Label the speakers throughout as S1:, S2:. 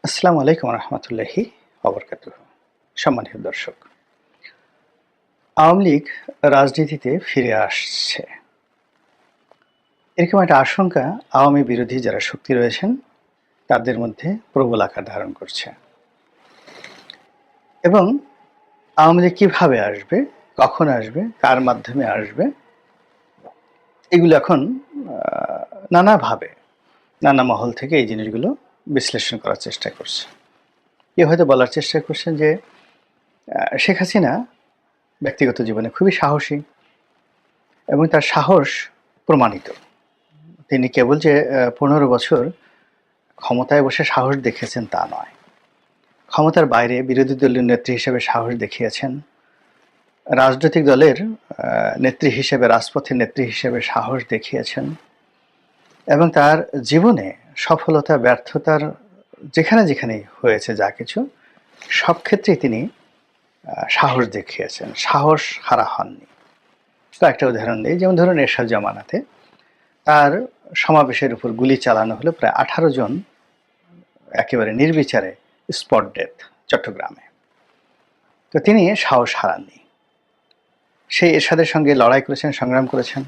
S1: আসসালামু আলাইকুম রহমতুল্লাহি ওবরকাতুহু। সম্মানিত দর্শক, আওয়ামী লীগ রাজনীতিতে ফিরে আসছে, এরকম একটা আশঙ্কা আওয়ামী বিরোধী যারা শক্তি রয়েছেন তাদের মধ্যে প্রবল আকার ধারণ করছে। এবং আওয়ামী লীগ কীভাবে আসবে, কখন আসবে, কার মাধ্যমে আসবে, এগুলো এখন নানাভাবে নানা মহল থেকে এই জিনিসগুলো বিশ্লেষণ করার চেষ্টা করছে। কেউ হয়তো বলার চেষ্টা করছেন যে শেখ হাসিনা ব্যক্তিগত জীবনে খুবই সাহসী এবং তার সাহস প্রমাণিত। তিনি কেবল যে ১৫ বছর ক্ষমতায় বসে সাহস দেখিয়েছেন তা নয়, ক্ষমতার বাইরে বিরোধী দলীয় নেত্রী হিসেবে সাহস দেখিয়েছেন, রাজনৈতিক দলের নেত্রী হিসেবে, রাজপথের নেত্রী হিসেবে সাহস দেখিয়েছেন এবং তার জীবনে সফলতা ব্যর্থতার যেখানে যেখানেই হয়েছে যা কিছু সব ক্ষেত্রেই তিনি সাহস দেখিয়েছেন, সাহস হারা হননি। কয়েকটা উদাহরণ দিই, যেমন ধরুন এরশাদ জামানাতে তার সমাবেশের উপর গুলি চালানো হলো, প্রায় 18 জন একেবারে নির্বিচারে স্পট ডেথ চট্টগ্রামে। তো তিনি সাহস হারাননি, সেই এরশাদের সঙ্গে লড়াই করেছেন, সংগ্রাম করেছেন,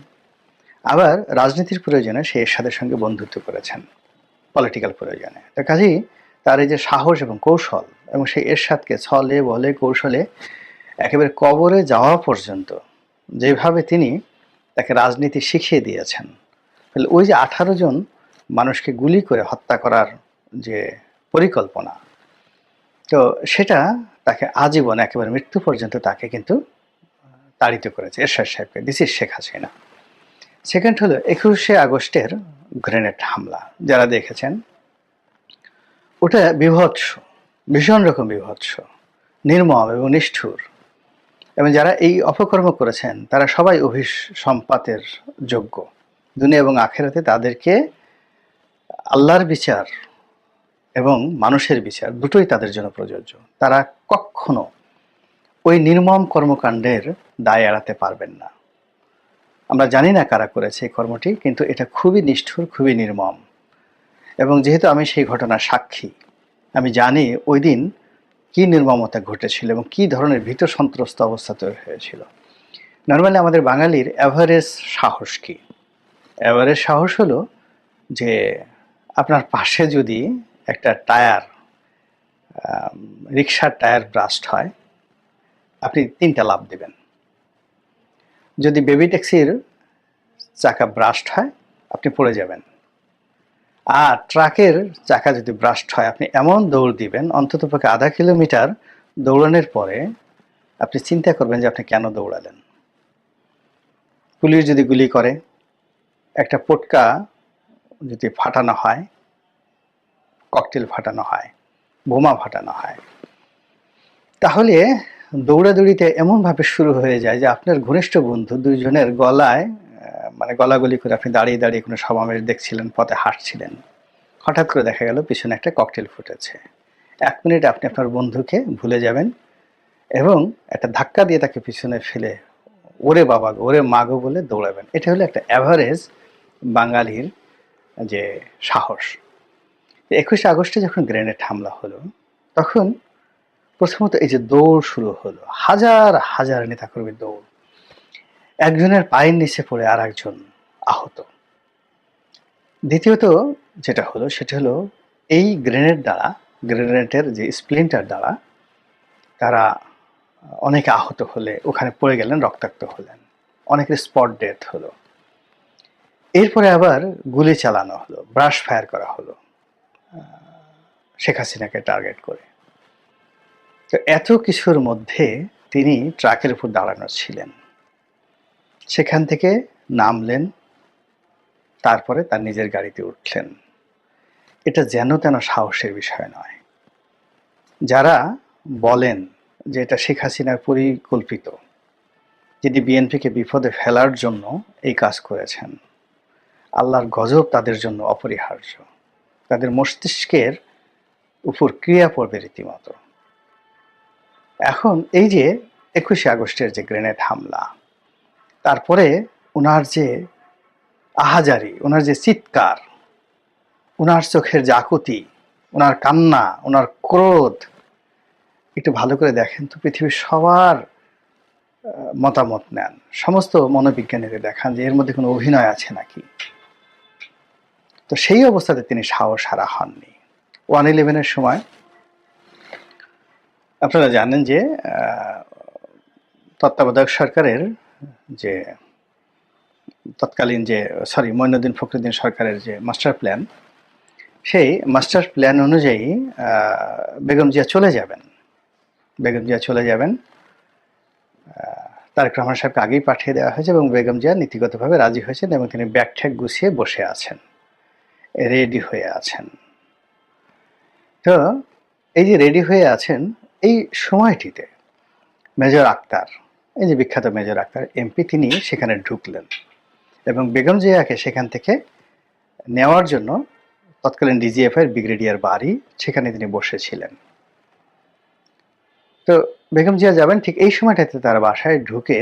S1: আবার রাজনীতির প্রয়োজনে সেই এরশাদের সঙ্গে বন্ধুত্ব করেছেন, পলিটিক্যাল প্রয়োজনে। তো কাজেই তার এই যে সাহস এবং কৌশল, এবং সেই এরশাদকে ছলে বলে কৌশলে একেবারে কবরে যাওয়া পর্যন্ত যেভাবে তিনি তাকে রাজনীতি শিখিয়ে দিয়েছেন, তাহলে ওই যে 18 জন মানুষকে গুলি করে হত্যা করার যে পরিকল্পনা, তো সেটা তাকে আজীবন একেবারে মৃত্যু পর্যন্ত তাকে কিন্তু তাড়িত করেছে এরশাদ সাহেবকে। This is Sheikh Hasina. Second হলো 21শে আগস্টের গ্রেনেড হামলা, যারা দেখেছেন ওটা বিভৎস, ভীষণ রকম বিভৎস, নির্মম এবং নিষ্ঠুর, এবং যারা এই অপকর্ম করেছেন তারা সবাই অভিসম্পাতের যোগ্য। দুনিয়া এবং আখেরাতে তাদেরকে আল্লাহর বিচার এবং মানুষের বিচার দুটোই তাদের জন্য প্রযোজ্য। তারা কখনো ওই নির্মম কর্মকাণ্ডের দায় এড়াতে পারবেন না। আমরা জানি না কারা করেছে এই কর্মটি, কিন্তু এটা খুবই নিষ্ঠুর, খুবই নির্মম। এবং যেহেতু আমি সেই ঘটনার সাক্ষী, আমি জানি ওই দিন কী নির্মমতা ঘটেছিল এবং কী ধরনের ভীত সন্ত্রস্ত অবস্থা তৈরি হয়েছিল। নর্মালি আমাদের বাঙালির অ্যাভারেজ সাহস কী? অ্যাভারেজ সাহস হলো যে আপনার পাশে যদি একটা টায়ার, রিক্সার টায়ার ব্রাস্ট হয়, আপনি 3টা লাফ দেবেন। যদি বেবি ট্যাক্সির চাকা ব্রাস্ট হয়, আপনি পড়ে যাবেন। আর ট্রাকের চাকা যদি ব্রাস্ট হয়, আপনি এমন দৌড় দিবেন, অন্ততপক্ষে আধা কিলোমিটার দৌড়ানোর পরে আপনি চিন্তা করবেন যে আপনি কেন দৌড়ালেন। পুলিশ যদি গুলি করে, একটা পটকা যদি ফাটানো হয়, ককটেল ফাটানো হয়, বোমা ফাটানো হয়, তাহলে দৌড়াদৌড়িতে এমনভাবে শুরু হয়ে যায় যে আপনার ঘনিষ্ঠ বন্ধু দুইজনের গলায়, মানে গলাগলি করে আপনি দাঁড়িয়ে দাঁড়িয়ে কোনো সমাবেশ দেখছিলেন, পথে হাঁটছিলেন, হঠাৎ করে দেখা গেল পিছনে একটা ককটেল ফুটেছে। 1 মিনিট আপনি আপনার বন্ধুকে ভুলে যাবেন এবং একটা ধাক্কা দিয়ে তাকে পিছনে ফেলে ওরে বাবা গো, ওরে মা গো বলে দৌড়াবেন। এটা হলো একটা অ্যাভারেজ বাঙালির যে সাহস। 21শে আগস্টে যখন গ্রেনেড হামলা হলো, তখন প্রথমত এই যে দৌড় শুরু হলো, হাজার হাজার নেতাকর্মীর দৌড়, একজনের পায়ের নিচে পড়ে আর একজন আহত। দ্বিতীয়ত যেটা হলো সেটা হলো এই গ্রেনেডের যে স্প্লিন্টার দ্বারা তারা অনেকে আহত হলে ওখানে পড়ে গেলেন, রক্তাক্ত হলেন, অনেকের স্পট ডেথ হলো। এরপরে আবার গুলি চালানো হলো, ব্রাশ ফায়ার করা হলো শেখ হাসিনাকে টার্গেট করে। তো এত কিছুর মধ্যে তিনি ট্রাকের উপর দাঁড়ানো ছিলেন, সেখান থেকে নামলেন, তারপরে তার নিজের গাড়িতে উঠলেন। এটা যেন তেন সাহসের বিষয় নয়। যারা বলেন যে এটা শেখ হাসিনার পরিকল্পিত, যিনি বিএনপিকে বিপদে ফেলার জন্য এই কাজ করেছেন, আল্লাহর গজব তাদের জন্য অপরিহার্য, তাদের মস্তিষ্কের উপর ক্রিয়া পড়বে রীতিমতো। এখন এই যে 21শে আগস্টের যে গ্রেনেড হামলা, তারপরে ওনার যে আহাজারি, ওনার যে চিৎকার, ওনার চোখের যে আকুতি, ওনার কান্না, ওনার ক্রোধ একটু ভালো করে দেখেন তো, পৃথিবীর সবার মতামত নেন, সমস্ত মনোবিজ্ঞানীদের দেখান যে এর মধ্যে কোনো অভিনয় আছে নাকি। তো সেই অবস্থাতে তিনি সাহস হারা হননি। 1/11-এর সময় আপনারা জানেন যে তত্ত্বাবধায়ক সরকারের যে তৎকালীন যে মঈনুদ্দিন ফখরুদ্দিন সরকারের যে মাস্টার প্ল্যান, সেই মাস্টার প্ল্যান অনুযায়ী বেগম জিয়া চলে যাবেন। বেগম জিয়া চলে যাবেন, তারেক রহমান সাহেবকে আগেই পাঠিয়ে দেওয়া হয়েছে এবং বেগম জিয়া নীতিগতভাবে রাজি হয়েছেন এবং তিনি ব্যাগ ঠ্যাগ গুছিয়ে বসে আছেন, রেডি হয়ে আছেন। তো এই যে রেডি হয়ে আছেন, এই সময়টিতে মেজর আক্তার, এই যে বিখ্যাত মেজর আক্তার এমপি, তিনি সেখানে ঢুকলেন এবং বেগম জিয়াকে সেখান থেকে নেওয়ার জন্য তৎকালীন ডিজিএফআই এর ব্রিগেডিয়ার বাড়ি, সেখানে তিনি বসেছিলেন। তো বেগম জিয়া যাবেন, ঠিক এই সময়টাতে তার বাসায় ঢুকে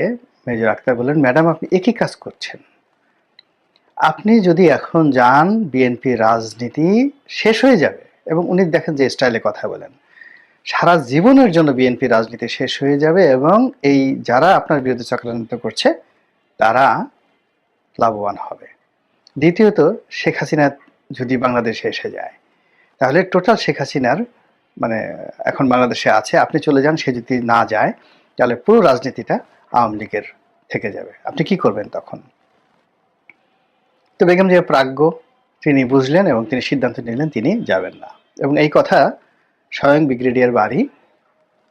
S1: মেজর আক্তার বললেন, ম্যাডাম আপনি একই কাজ করছেন, আপনি যদি এখন যান বিএনপি রাজনীতি শেষ হয়ে যাবে। এবং উনি দেখেন যে স্টাইলে কথা বলেন, সারা জীবনের জন্য বিএনপি রাজনীতি শেষ হয়ে যাবে এবং এই যারা আপনার বিরুদ্ধে চক্রান্ত করছে তারা লাভবান হবে। দ্বিতীয়ত, শেখ হাসিনা যদি বাংলাদেশে এসে যায় তাহলে টোটাল শেখ হাসিনার মানে এখন বাংলাদেশে আছে, আপনি চলে যান, সে যদি না যায় তাহলে পুরো রাজনীতিটা আওয়ামী লীগের থেকে যাবে, আপনি কি করবেন তখন? তো বেগম জিয়া প্রাজ্ঞ, তিনি বুঝলেন এবং তিনি সিদ্ধান্ত নিলেন তিনি যাবেন না। এবং এই কথা স্বয়ং ব্রিগেডিয়ার বাড়ি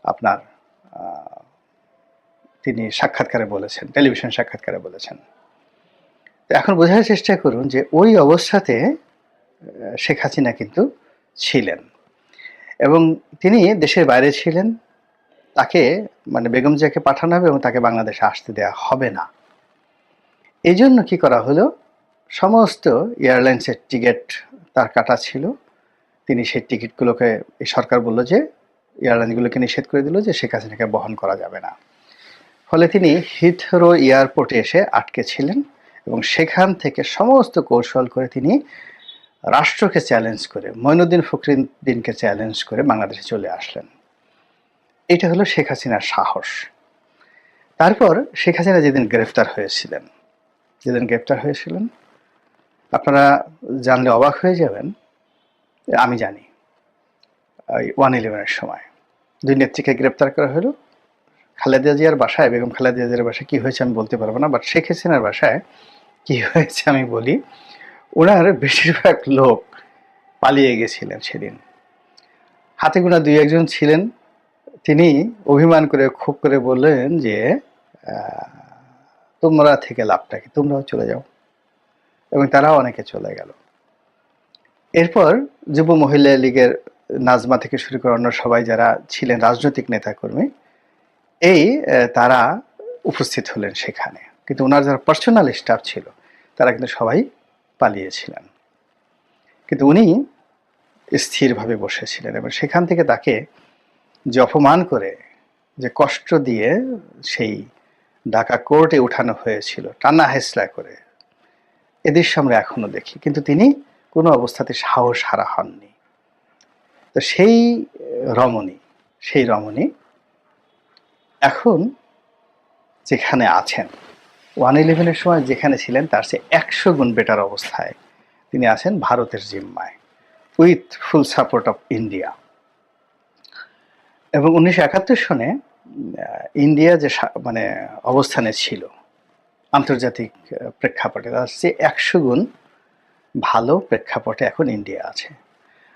S1: আপনার তিনি সাক্ষাৎকারে বলেছেন, টেলিভিশন সাক্ষাৎকারে বলেছেন। তো এখন বোঝার চেষ্টা করুন যে ওই অবস্থাতে শেখ হাসিনা কিন্তু ছিলেন এবং তিনি দেশের বাইরে ছিলেন, তাকে মানে বেগম জিয়াকে পাঠানো হবে এবং তাকে বাংলাদেশে আসতে দেওয়া হবে না। এই জন্য কি করা হলো, সমস্ত এয়ারলাইন্সের টিকিট তার কাটা ছিল, তিনি সেই টিকিটগুলোকে, এই সরকার বলল যে এয়ারলাইনগুলোকে নিষেধ করে দিল যে শেখ হাসিনাকে বহন করা যাবে না। ফলে তিনি হিথরো এয়ারপোর্টে এসে আটকে ছিলেন এবং সেখান থেকে সমস্ত কৌশল করে তিনি রাষ্ট্রকে চ্যালেঞ্জ করে, মঈনুদ্দিন ফখরুদ্দিনকে চ্যালেঞ্জ করে বাংলাদেশে চলে আসলেন। এটা হলো শেখ হাসিনার সাহস। তারপর শেখ হাসিনা যেদিন গ্রেফতার হয়েছিলেন, আপনারা জানলে অবাক হয়ে যাবেন, আমি জানি। 1/11-এর সময় দুই নেত্রীকে গ্রেপ্তার করা হলো। খালেদা জিয়ার বাসায়, বেগম খালেদা জিয়ার বাসায় কি হয়েছে আমি বলতে পারবো না, বাট শেখ হাসিনার বাসায় কি হয়েছে আমি বলি। ওনার বেশিরভাগ লোক পালিয়ে গেছিলেন সেদিন, হাতে গোনা 2-1 জন ছিলেন। তিনি অভিমান করে খুব করে বললেন যে তোমরা থেকে লাভটা কি, তোমরাও চলে যাও, এবং তারাও অনেকে চলে গেল। এরপর যুব মহিলা লীগের নাজমা থেকে শুরু করে অন্য সবাই যারা ছিলেন রাজনৈতিক নেতাকর্মী, এই তারা উপস্থিত হলেন সেখানে, কিন্তু ওনার যারা পার্সোনাল স্টাফ ছিল তারা কিন্তু সবাই পালিয়েছিলেন, কিন্তু উনি স্থিরভাবে বসেছিলেন এবং সেখান থেকে তাকে যে অপমান করে, যে কষ্ট দিয়ে সেই ঢাকা কোর্টে উঠানো হয়েছিল টানা হেসলা করে, এ দৃশ্য আমরা এখনো দেখি, কিন্তু তিনি কোনো অবস্থাতে সাহস হারা হননি। তো সেই রমণী এখন যেখানে আছেন, 1/11-এর সময় যেখানে ছিলেন তার চেয়ে 100 গুণ বেটার অবস্থায় তিনি আছেন ভারতের জিম্মায়, with full support of India. এবং 1971 সনে ইন্ডিয়া যে মানে অবস্থানে ছিল আন্তর্জাতিক প্রেক্ষাপটে, তার চেয়ে 100 গুণ ভালো প্রেক্ষাপটে এখন ইন্ডিয়া আছে।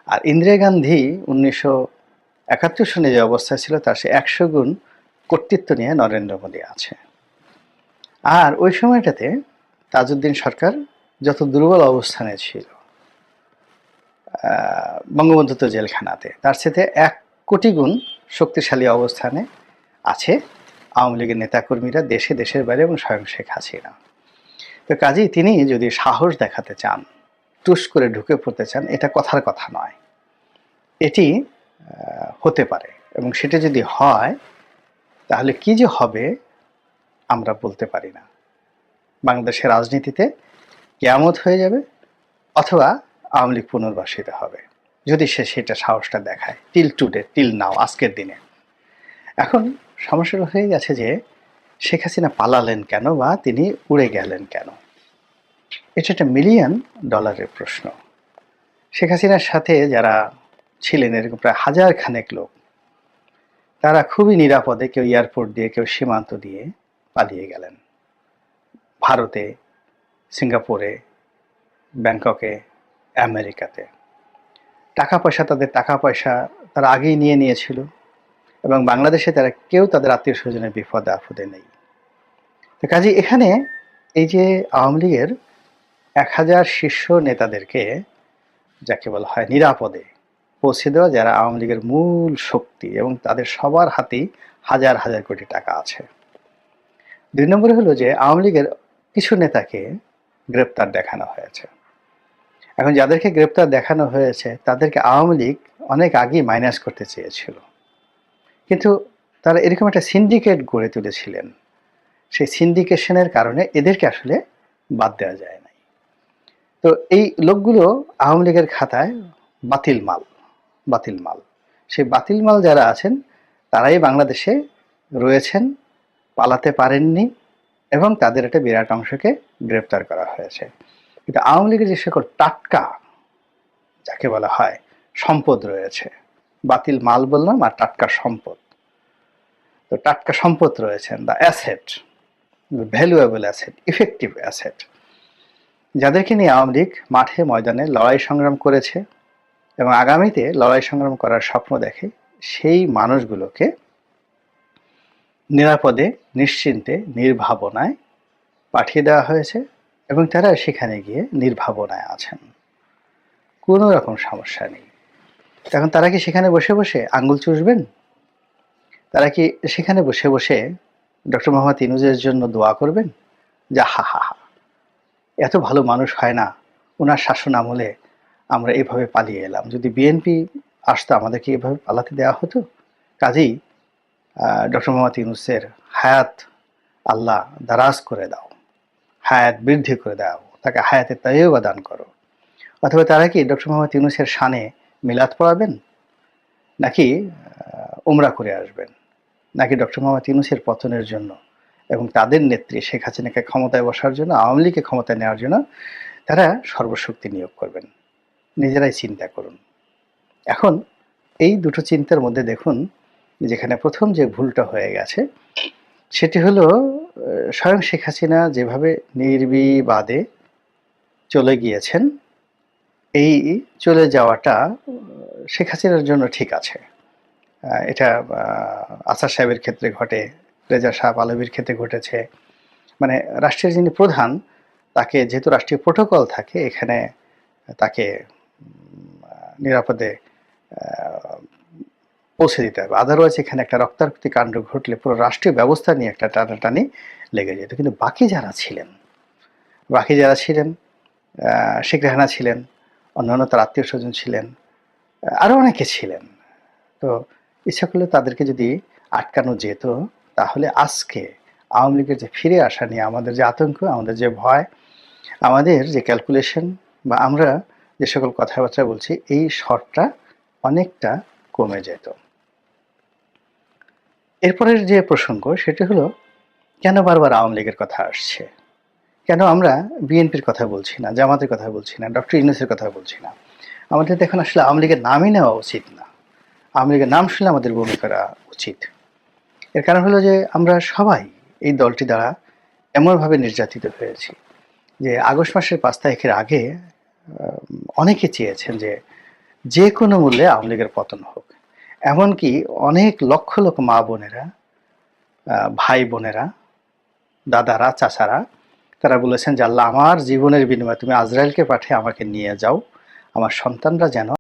S1: আর ইন্দিরা গান্ধী 1971 সনে যে অবস্থায় ছিল তার চেয়ে 100 গুণ কর্তৃত্ব নিয়ে নরেন্দ্র মোদী আছে। আর ওই সময়টাতে তাজউদ্দিন সরকার যত দুর্বল অবস্থানে ছিল, বঙ্গবন্ধু তো জেলখানাতে, তার সাথে 1 কোটি গুণ শক্তিশালী অবস্থানে আছে আওয়ামী লীগের নেতাকর্মীরা দেশে, দেশের বাইরে এবং স্বয়ং শেখ হাসিনা। তো কাজেই তিনি যদি সাহস দেখাতে চান, টুস করে ঢুকে পড়তে চান, এটা কথার কথা নয়, এটি হতে পারে। এবং সেটা যদি হয় তাহলে কি যে হবে আমরা বলতে পারি না। বাংলাদেশের রাজনীতিতে কিয়ামত হয়ে যাবে অথবা আওয়ামী লীগ পুনর্বাসিত হবে। যদি সে সেটা সাহসটা দেখায়, টিল নাও, আজকের দিনে। এখন সমস্যাটা হয়ে গেছে যে শেখ হাসিনা পালালেন কেন বা তিনি উড়ে গেলেন কেন? এটা একটা মিলিয়ন ডলারের প্রশ্ন। শেখ হাসিনার সাথে যারা ছিলেন এরকম প্রায় হাজার খানেক লোক, তারা খুবই নিরাপদে, কেউ এয়ারপোর্ট দিয়ে, কেউ সীমান্ত দিয়ে পালিয়ে গেলেন ভারতে, সিঙ্গাপুরে, ব্যাংককে, আমেরিকাতে। টাকা পয়সা, তাদের টাকা পয়সা তারা আগেই নিয়ে নিয়েছিল, এবং বাংলাদেশে তারা কেউ তাদের আত্মীয় স্বজনের বিপদে আপদে নেই। তো কাজে এখানে এই যে আওয়ামী লীগের 1000 শীর্ষ নেতাদেরকে, যাকে বলা হয় নিরাপদে পৌঁছে দেওয়া, যারা আওয়ামী লীগের মূল শক্তি এবং তাদের সবার হাতেই হাজার হাজার কোটি টাকা আছে। 2 নম্বরে হলো যে আওয়ামী লীগের কিছু নেতাকে গ্রেপ্তার দেখানো হয়েছে। এখন যাদেরকে গ্রেপ্তার দেখানো হয়েছে তাদেরকে আওয়ামী লীগ অনেক আগেই মাইনাস করতে চেয়েছিল, কিন্তু তারা এরকম একটা সিন্ডিকেট গড়ে তুলেছিলেন, সেই সিন্ডিকেশনের কারণে এদেরকে আসলে বাদ দেওয়া যায় নাই। তো এই লোকগুলো আওয়ামী লীগের খাতায় বাতিল মাল। সেই বাতিল মাল যারা আছেন তারাই বাংলাদেশে রয়েছেন, পালাতে পারেননি, এবং তাদের একটা বিরাট অংশকে গ্রেপ্তার করা হয়েছে। কিন্তু আওয়ামী লীগের যে সকল টাটকা, যাকে বলা হয় সম্পদ রয়েছে, বাতিল মাল বললাম আর টাটকা সম্পদ, তো টাটকা সম্পদ রয়েছেন, the asset, valuable asset, effective asset, যাদেরকে নিয়ে আওয়ামী লীগ মাঠে ময়দানে লড়াই সংগ্রাম করেছে এবং আগামীতে লড়াই সংগ্রাম করার স্বপ্ন দেখে, সেই মানুষগুলোকে নিরাপদে, নিশ্চিন্তে, নির্ভাবনায় পাঠিয়ে দেওয়া হয়েছে, এবং তারা সেখানে গিয়ে নির্ভাবনায় আছেন, কোনো রকম সমস্যা নেই। এখন তারা কি সেখানে বসে বসে আঙ্গুল চুষবেন? তারা কি সেখানে বসে বসে ডক্টর মোহাম্মদ ইউনূসের জন্য দোয়া করবেন? যা হা হা হা, এত ভালো মানুষ হয় না, ওনার শাসন আমলে আমরা এভাবে পালিয়ে এলাম, যদি বিএনপি আসতো আমাদেরকে এভাবে পালাতে দেওয়া হতো। কাজেই ডক্টর মোহাম্মদ ইউনূসের হায়াত আল্লাহ দারাজ করে দাও, হায়াত বৃদ্ধি করে দাও, তাকে হায়াতে তাইয়্যিবা দান করো। অথবা তারা কি ডক্টর মোহাম্মদ ইউনূসের শানে মিলাদ পড়াবেন, নাকি উমরা করে আসবেন, নাকি ডক্টর মোহাম্মদ ইউনূসের পতনের জন্য এবং তাদের নেত্রী শেখ হাসিনাকে ক্ষমতায় বসার জন্য, আওয়ামী লীগকে ক্ষমতায় নেওয়ার জন্য তারা সর্বশক্তি নিয়োগ করবেন? নিজেরাই চিন্তা করুন। এখন এই দুটো চিন্তার মধ্যে দেখুন, যেখানে প্রথম যে ভুলটা হয়ে গেছে সেটি হলো স্বয়ং শেখ হাসিনা যেভাবে নির্বিবাদে চলে গিয়েছেন, এই চলে যাওয়াটা শেখ হাসিনার জন্য ঠিক আছে। এটা আসাদ সাহেবের ক্ষেত্রে ঘটে, রেজা শাহ পাহলভীর ক্ষেত্রে ঘটেছে। মানে রাষ্ট্রের যিনি প্রধান, তাকে যেহেতু রাষ্ট্রীয় প্রোটোকল থাকে, এখানে তাকে নিরাপদে পৌঁছে দিতে হবে, আদারওয়াইজ এখানে একটা রক্তারক্তি কাণ্ড ঘটলে পুরো রাষ্ট্রীয় ব্যবস্থা নিয়ে একটা টানাটানি লেগে যেত। কিন্তু বাকি যারা ছিলেন, শেখ রেহানা ছিলেন, অন্যান্য তার আত্মীয় স্বজন ছিলেন, আরও অনেকে ছিলেন, তো ইচ্ছা করলে তাদেরকে যদি আটকানো যেত, তাহলে আজকে আওয়ামী লীগের যে ফিরে আসা নিয়ে আমাদের যে আতঙ্ক, আমাদের যে ভয়, আমাদের যে ক্যালকুলেশন, বা আমরা যে সকল কথাবার্তা বলছি, এই শর্টটা অনেকটা কমে যেত। এরপরের যে প্রসঙ্গ সেটি হলো, কেন বারবার আওয়ামী লীগের কথা আসছে, কেন আমরা বিএনপির কথা বলছি না, জামাতের কথা বলছি না, ডক্টর ইউনূসের কথা বলছি না? আমাদের এখন আসলে আওয়ামী লীগের নামই নেওয়া উচিত না, আওয়ামী লীগের নাম শুনলে আমাদের বমি করা উচিত। এর কারণ হলো যে আমরা সবাই এই দলটি দ্বারা এমনভাবে নির্যাতিত হয়েছি যে আগস্ট মাসের 5 তারিখের আগে অনেকে চেয়েছেন যে যে কোনো মূল্যে আওয়ামী লীগের পতন হোক। এমনকি অনেক লক্ষ লক্ষ মা বোনেরা, ভাই বোনেরা, দাদারা, চাচারা, তারা বলেছেন যে আল্লাহ, আমার জীবনের বিনিময়ে তুমি আজরাইলকে পাঠিয়ে আমাকে নিয়ে যাও, আমার সন্তানরা যেন